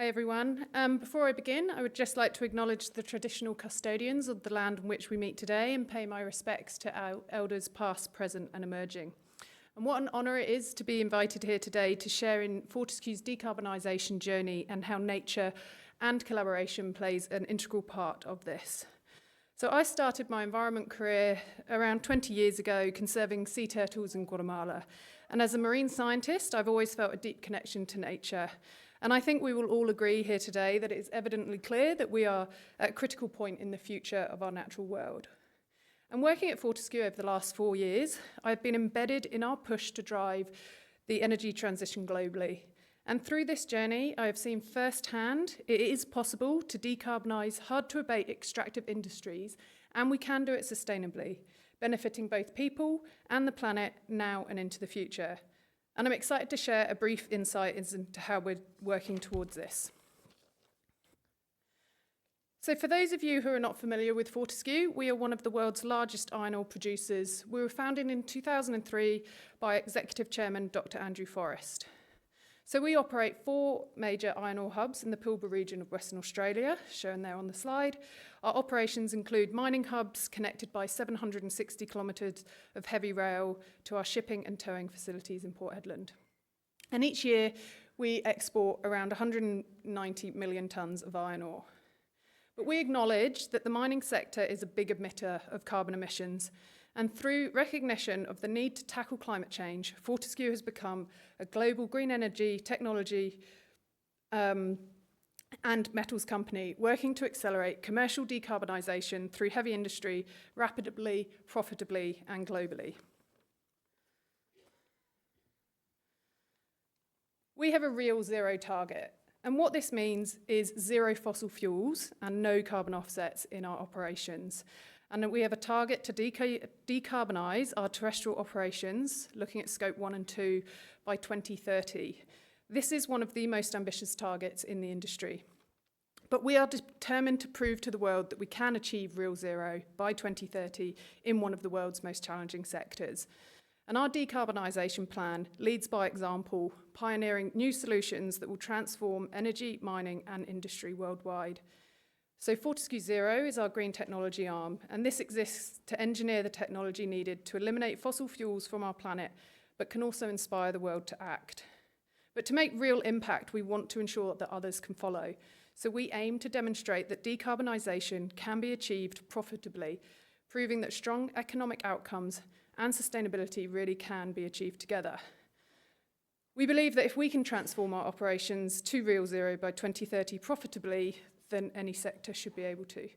everyone. Before I begin, I would just like to acknowledge the traditional custodians of the land on which we meet today and pay my respects to our elders past, present and emerging. And what an honour it is to be invited here today to share in Fortescue's decarbonisation journey and how nature and collaboration plays an integral part of this. So I started my environment career around 20 years ago conserving sea turtles in Guatemala. And as a marine scientist, I've always felt a deep connection to nature. And I think we will all agree here today that it is evidently clear that we are at a critical point in the future of our natural world. And working at Fortescue over the last 4 years, I've been embedded in our push to drive the energy transition globally. And through this journey, I have seen firsthand it is possible to decarbonise hard-to-abate extractive industries, and we can do it sustainably, benefiting both people and the planet now and into the future. And I'm excited to share a brief insight into how we're working towards this. So for those of you who are not familiar with Fortescue, we are one of the world's largest iron ore producers. We were founded in 2003 by Executive Chairman Dr. Andrew Forrest. So we operate 4 major iron ore hubs in the Pilbara region of Western Australia, shown there on the slide. Our operations include mining hubs connected by 760 kilometres of heavy rail to our shipping and towing facilities in Port Hedland. And each year we export around 190 million tonnes of iron ore. But we acknowledge that the mining sector is a big emitter of carbon emissions. And through recognition of the need to tackle climate change, Fortescue has become a global green energy, technology and metals company working to accelerate commercial decarbonisation through heavy industry rapidly, profitably and globally. We have a real zero target. And what this means is zero fossil fuels and no carbon offsets in our operations. And we have a target to decarbonise our terrestrial operations, looking at scope 1 and 2, by 2030. This is one of the most ambitious targets in the industry. But we are determined to prove to the world that we can achieve real zero by 2030 in one of the world's most challenging sectors. And our decarbonisation plan leads by example, pioneering new solutions that will transform energy, mining and industry worldwide. So Fortescue Zero is our green technology arm, and this exists to engineer the technology needed to eliminate fossil fuels from our planet, but can also inspire the world to act. But to make real impact, we want to ensure that others can follow. So we aim to demonstrate that decarbonisation can be achieved profitably, proving that strong economic outcomes and sustainability really can be achieved together. We believe that if we can transform our operations to real zero by 2030 profitably, then any sector should be able to.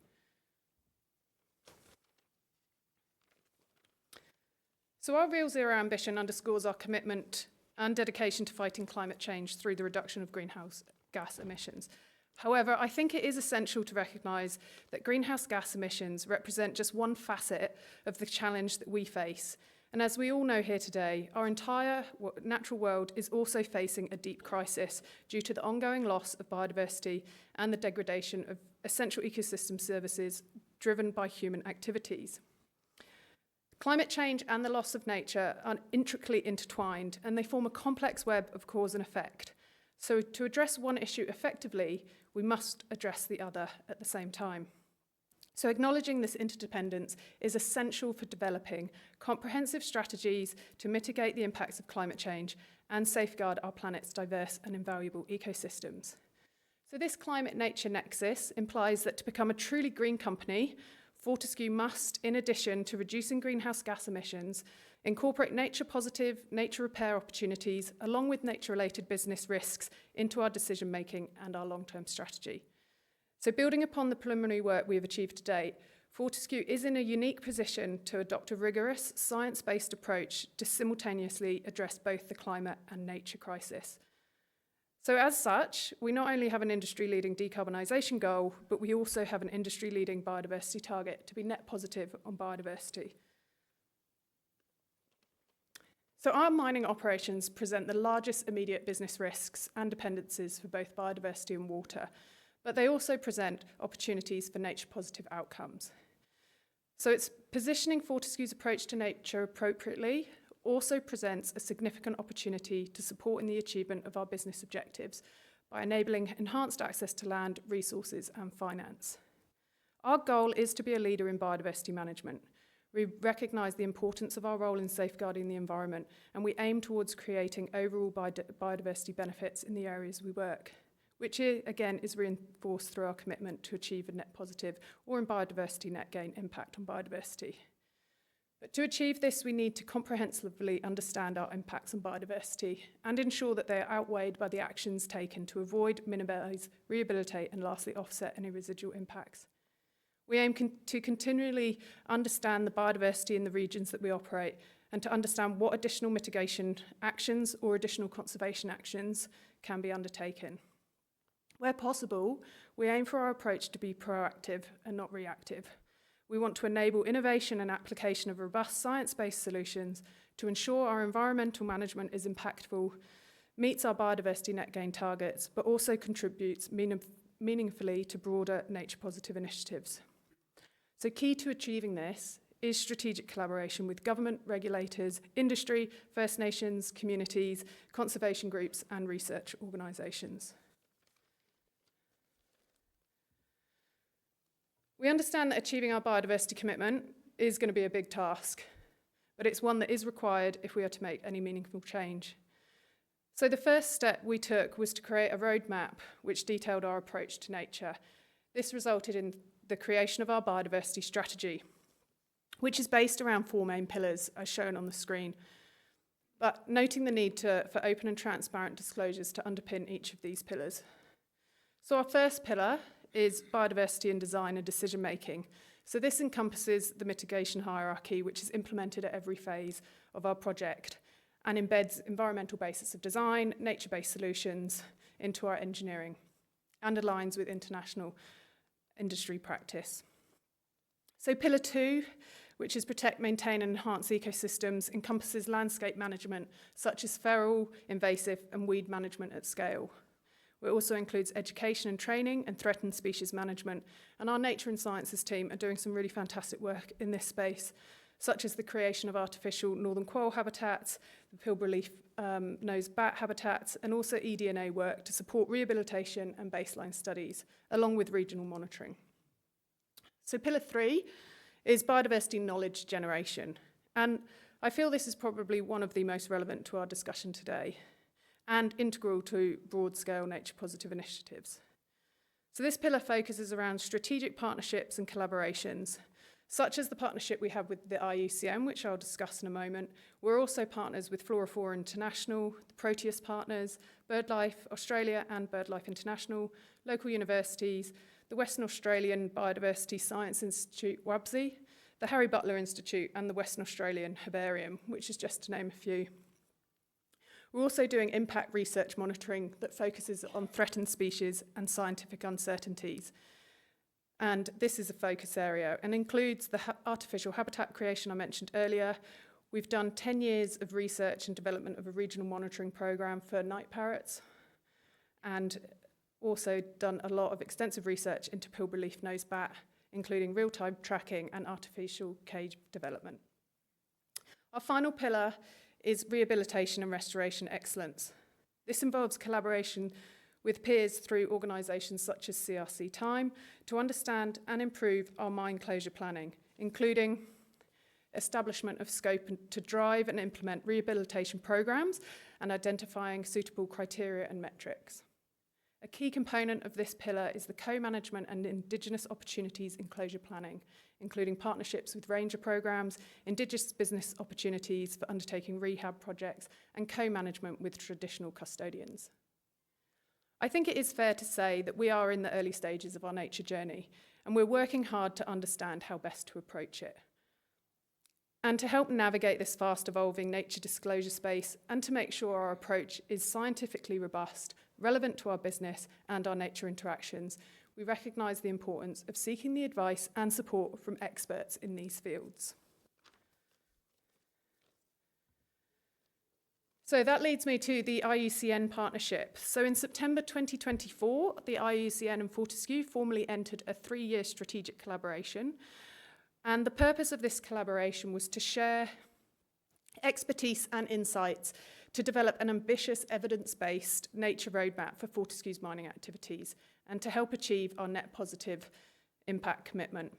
So our real zero ambition underscores our commitment and dedication to fighting climate change through the reduction of greenhouse gas emissions. However, I think it is essential to recognise that greenhouse gas emissions represent just one facet of the challenge that we face. And as we all know here today, our entire natural world is also facing a deep crisis due to the ongoing loss of biodiversity and the degradation of essential ecosystem services driven by human activities. Climate change and the loss of nature are intricately intertwined, and they form a complex web of cause and effect. So to address one issue effectively, we must address the other at the same time. So acknowledging this interdependence is essential for developing comprehensive strategies to mitigate the impacts of climate change and safeguard our planet's diverse and invaluable ecosystems. So this climate-nature nexus implies that to become a truly green company, Fortescue must, in addition to reducing greenhouse gas emissions, incorporate nature-positive, nature repair opportunities along with nature-related business risks into our decision-making and our long-term strategy. So building upon the preliminary work we have achieved to date, Fortescue is in a unique position to adopt a rigorous, science-based approach to simultaneously address both the climate and nature crisis. So as such, we not only have an industry-leading decarbonisation goal, but we also have an industry-leading biodiversity target to be net positive on biodiversity. So our mining operations present the largest immediate business risks and dependencies for both biodiversity and water, but they also present opportunities for nature-positive outcomes. So it's positioning Fortescue's approach to nature appropriately also presents a significant opportunity to support in the achievement of our business objectives, by enabling enhanced access to land, resources and finance. Our goal is to be a leader in biodiversity management. We recognise the importance of our role in safeguarding the environment, and we aim towards creating overall biodiversity benefits in the areas we work, which again is reinforced through our commitment to achieve a net positive or in biodiversity net gain impact on biodiversity. But to achieve this, we need to comprehensively understand our impacts on biodiversity and ensure that they are outweighed by the actions taken to avoid, minimise, rehabilitate and lastly offset any residual impacts. We aim to continually understand the biodiversity in the regions that we operate and to understand what additional mitigation actions or additional conservation actions can be undertaken. Where possible, we aim for our approach to be proactive and not reactive. We want to enable innovation and application of robust science-based solutions to ensure our environmental management is impactful, meets our biodiversity net gain targets, but also contributes meaningfully to broader nature positive initiatives. So key to achieving this is strategic collaboration with government, regulators, industry, First Nations, communities, conservation groups and research organisations. We understand that achieving our biodiversity commitment is going to be a big task, but it's one that is required if we are to make any meaningful change. So the first step we took was to create a roadmap which detailed our approach to nature. This resulted in the creation of our biodiversity strategy, which is based around 4 main pillars as shown on the screen, but noting the need for open and transparent disclosures to underpin each of these pillars. So our first pillar is biodiversity in design and decision making. So this encompasses the mitigation hierarchy, which is implemented at every phase of our project and embeds environmental basis of design, nature-based solutions into our engineering and aligns with international industry practice. So pillar 2, which is protect, maintain and enhance ecosystems, encompasses landscape management such as feral, invasive and weed management at scale. It also includes education and training and threatened species management, and our nature and sciences team are doing some really fantastic work in this space, such as the creation of artificial northern quail habitats, the pilbara leaf nosed bat habitats, and also eDNA work to support rehabilitation and baseline studies, along with regional monitoring. So pillar 3 is biodiversity knowledge generation, and I feel this is probably one of the most relevant to our discussion today and integral to broad-scale nature-positive initiatives. So this pillar focuses around strategic partnerships and collaborations, such as the partnership we have with the ACIUCN, which I'll discuss in a moment. We're also partners with Flora4 International, the Proteus Partners, BirdLife Australia and BirdLife International, local universities, the Western Australian Biodiversity Science Institute, WABSI, the Harry Butler Institute and the Western Australian Herbarium, which is just to name a few. We're also doing impact research monitoring that focuses on threatened species and scientific uncertainties. And this is a focus area and includes the artificial habitat creation I mentioned earlier. We've done 10 years of research and development of a regional monitoring program for night parrots and also done a lot of extensive research into pilbara leaf nosed bat, including real-time tracking and artificial cage development. Our final pillar is rehabilitation and restoration excellence. This involves collaboration with peers through organisations such as CRC Time to understand and improve our mine closure planning, including establishment of scope to drive and implement rehabilitation programmes and identifying suitable criteria and metrics. A key component of this pillar is the co-management and Indigenous opportunities in closure planning, including partnerships with ranger programmes, Indigenous business opportunities for undertaking rehab projects, and co-management with traditional custodians. I think it is fair to say that we are in the early stages of our nature journey, and we're working hard to understand how best to approach it. And to help navigate this fast-evolving nature disclosure space and to make sure our approach is scientifically robust, relevant to our business and our nature interactions, we recognise the importance of seeking the advice and support from experts in these fields. So that leads me to the IUCN partnership. So in September 2024, the IUCN and Fortescue formally entered a 3-year strategic collaboration. And the purpose of this collaboration was to share expertise and insights to develop an ambitious evidence-based nature roadmap for Fortescue's mining activities and to help achieve our net positive impact commitment.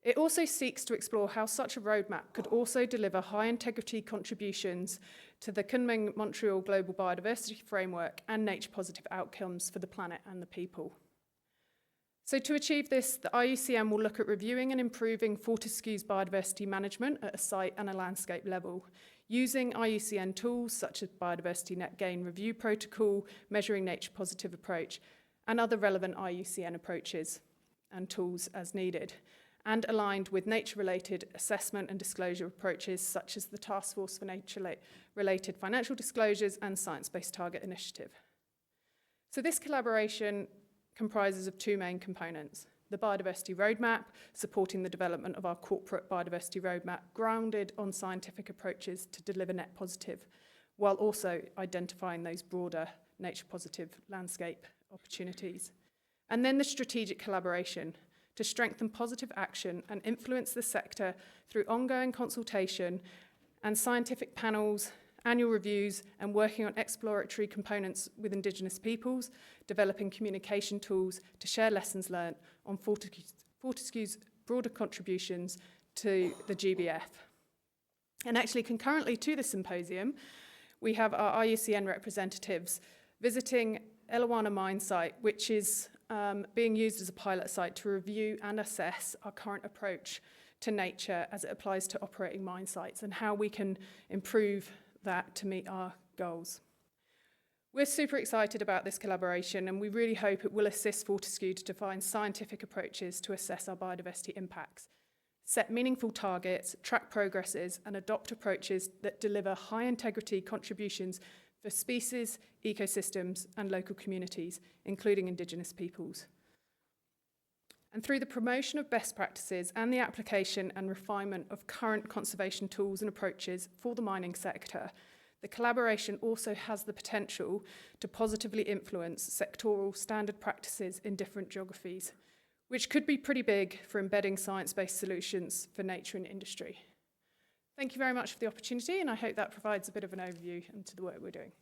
It also seeks to explore how such a roadmap could also deliver high-integrity contributions to the Kunming-Montreal Global Biodiversity Framework and nature-positive outcomes for the planet and the people. So to achieve this, the IUCN will look at reviewing and improving Fortescue's biodiversity management at a site and a landscape level, using IUCN tools such as Biodiversity Net Gain Review Protocol, Measuring Nature Positive Approach, and other relevant IUCN approaches and tools as needed, and aligned with nature-related assessment and disclosure approaches such as the Task Force for Nature-Related Financial Disclosures and Science-Based Target Initiative. So this collaboration comprises of two main components: the Biodiversity Roadmap, supporting the development of our corporate Biodiversity Roadmap, grounded on scientific approaches to deliver net positive, while also identifying those broader nature-positive landscape opportunities. And then the strategic collaboration, to strengthen positive action and influence the sector through ongoing consultation and scientific panels, annual reviews, and working on exploratory components with Indigenous peoples, developing communication tools to share lessons learned on Fortescue's broader contributions to the GBF. And actually, concurrently to the symposium, we have our IUCN representatives visiting Eliwana mine site, which is being used as a pilot site to review and assess our current approach to nature as it applies to operating mine sites and how we can improve that to meet our goals. We're super excited about this collaboration, and we really hope it will assist Fortescue to define scientific approaches to assess our biodiversity impacts, set meaningful targets, track progresses, and adopt approaches that deliver high integrity contributions for species, ecosystems, and local communities, including Indigenous peoples. And through the promotion of best practices and the application and refinement of current conservation tools and approaches for the mining sector, the collaboration also has the potential to positively influence sectoral standard practices in different geographies, which could be pretty big for embedding science-based solutions for nature and industry. Thank you very much for the opportunity, and I hope that provides a bit of an overview into the work we're doing.